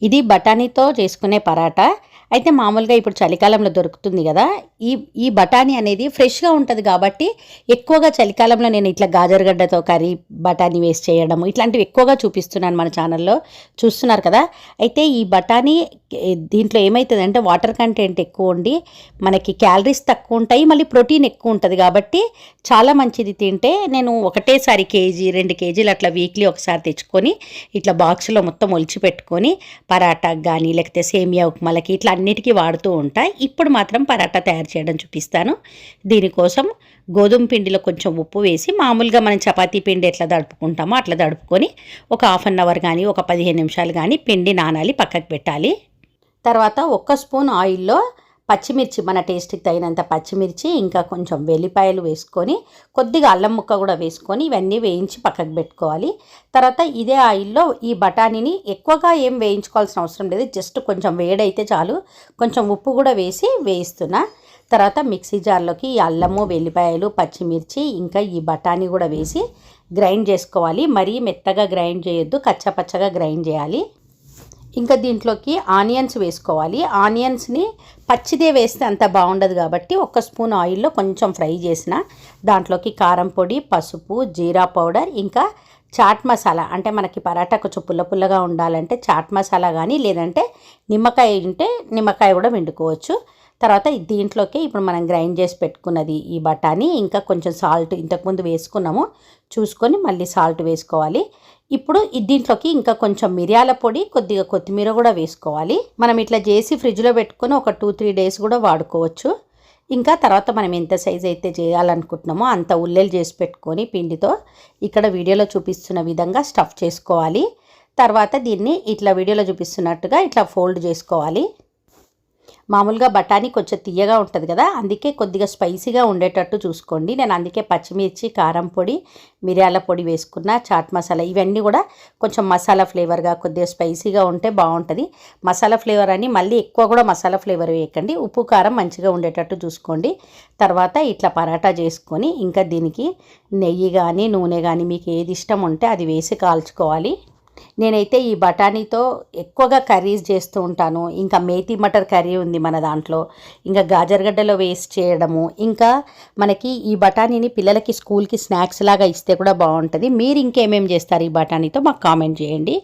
ఇది బఠానీతో చేసుకునే పరాటా. అయితే మామూలుగా ఇప్పుడు చలికాలంలో దొరుకుతుంది కదా! ఈ ఈ బఠానీ అనేది ఫ్రెష్‌గా ఉంటది కాబట్టి ఎక్కువగా చలికాలంలో నేను ఇట్లా గాజరగడ్డతో కర్రీ, బఠానీ వేసి చేయడము ఇట్లాంటివి ఎక్కువగా చూపిస్తున్నాను మన ఛానల్‌లో. చూస్తున్నారు కదా! అయితే ఈ బఠానీ దీంట్లో ఏమైతదంటే వాటర్ కంటెంట్ ఎక్కువుండి మనకి క్యాలరీస్ తక్కువుంటాయి. మళ్ళీ ప్రోటీన్ ఎక్కువుంటది కాబట్టి చాలా మంచిది తింటే. నేను ఒకటేసారి కేజీ, 2 కేజీలు అట్లా వీక్లీ ఒకసారి తెచ్చుకొని ఇట్లా బాక్స్‌లో మొత్తం ఒలిచి పెట్టుకొని పరాటాకి కానీ లేకపోతే సేమియా ఉప్మాలకి ఇట్లా అన్నిటికీ వాడుతూ ఉంటా. ఇప్పుడు మాత్రం పరాటా తయారు చేయడం చూపిస్తాను. దీనికోసం గోధుమ పిండిలో కొంచెం ఉప్పు వేసి మామూలుగా మనం చపాతీ పిండి ఎట్లా దడుపుకుంటామో అట్లా దడుపుకొని ఒక హాఫ్ అన్ అవర్ కానీ ఒక 15 నిమిషాలు కానీ పిండి నానాలి, పక్కకు పెట్టాలి. తర్వాత 1 స్పూన్ ఆయిల్లో పచ్చిమిర్చి, మన టేస్ట్కి తగినంత పచ్చిమిర్చి, ఇంకా కొంచెం వెల్లిపాయలు వేసుకొని కొద్దిగా అల్లం ముక్క కూడా వేసుకొని ఇవన్నీ వేయించి పక్కకు పెట్టుకోవాలి. తర్వాత ఇదే ఆయిల్లో ఈ బఠానీని ఎక్కువగా ఏం వేయించుకోవాల్సిన అవసరం లేదు, జస్ట్ కొంచెం వేడైతే చాలు. కొంచెం ఉప్పు కూడా వేసి వేయిస్తున్నా. తర్వాత మిక్సీ జార్లోకి ఈ అల్లము, వెల్లిపాయలు, పచ్చిమిర్చి ఇంకా ఈ బఠానీ కూడా వేసి గ్రైండ్ చేసుకోవాలి. మరీ మెత్తగా గ్రైండ్ చేయొద్దు, కచ్చపచ్చగా గ్రైండ్ చేయాలి. ఇంకా దీంట్లోకి ఆనియన్స్ వేసుకోవాలి. ఆనియన్స్ని పచ్చిదే వేస్తే అంత బాగుండదు కాబట్టి 1 స్పూన్ ఆయిల్లో కొంచెం ఫ్రై చేసిన దాంట్లోకి కారం పొడి, పసుపు, జీరా పౌడర్, ఇంకా చాట్ మసాలా, అంటే మనకి పరాటా కొంచెం పుల్ల పుల్లగా ఉండాలంటే చాట్ మసాలా కానీ లేదంటే నిమ్మకాయ ఉంటే నిమ్మకాయ కూడా వండుకోవచ్చు. తర్వాత దీంట్లోకి ఇప్పుడు మనం గ్రైండ్ చేసి పెట్టుకున్నది ఈ బఠానీ, ఇంకా కొంచెం సాల్ట్ ఇంతకుముందు వేసుకున్నాము చూసుకొని మళ్ళీ సాల్ట్ వేసుకోవాలి. ఇప్పుడు దీంట్లోకి ఇంకా కొంచెం మిరియాల పొడి, కొద్దిగా కొత్తిమీర కూడా వేసుకోవాలి. మనం ఇట్లా చేసి ఫ్రిడ్జ్లో పెట్టుకొని ఒక 2-3 డేస్ కూడా వాడుకోవచ్చు. ఇంకా తర్వాత మనం ఎంత సైజ్ అయితే చేయాలనుకుంటున్నామో అంత ఉల్లెలు చేసి పెట్టుకొని పిండితో ఇక్కడ వీడియోలో చూపిస్తున్న విధంగా స్టఫ్ చేసుకోవాలి. తర్వాత దీన్ని ఇట్లా వీడియోలో చూపిస్తున్నట్టుగా ఇట్లా ఫోల్డ్ చేసుకోవాలి. మామూలుగా బఠానీ కొంచెం తియ్యగా ఉంటుంది కదా, అందుకే కొద్దిగా స్పైసీగా ఉండేటట్టు చూసుకోండి. నేను అందుకే పచ్చిమిర్చి, కారం పొడి, మిరియాల పొడి వేసుకున్న, చాట్ మసాలా ఇవన్నీ కూడా కొంచెం మసాలా ఫ్లేవర్గా కొద్దిగా స్పైసీగా ఉంటే బాగుంటుంది. మసాలా ఫ్లేవర్ అని మళ్ళీ ఎక్కువ కూడా మసాలా ఫ్లేవర్ వేయకండి, ఉప్పు కారం మంచిగా ఉండేటట్టు చూసుకోండి. తర్వాత ఇట్లా పరాటా చేసుకొని ఇంకా దీనికి నెయ్యి కానీ నూనె కానీ మీకు ఏది ఇష్టం ఉంటే అది వేసి కాల్చుకోవాలి. నేనైతే ఈ బఠానీతో ఎక్కువగా కర్రీస్ చేస్తూ ఉంటాను. ఇంకా మేతి మటర్ కర్రీ ఉంది మన దాంట్లో, ఇంకా గాజరగడ్డలో వేస్ట్ చేయడము, ఇంకా మనకి ఈ బఠానీని పిల్లలకి స్కూల్కి స్నాక్స్ లాగా ఇస్తే కూడా బాగుంటుంది. మీరు ఇంకేమేమి చేస్తారు ఈ బఠానీతో మాకు కామెంట్ చేయండి.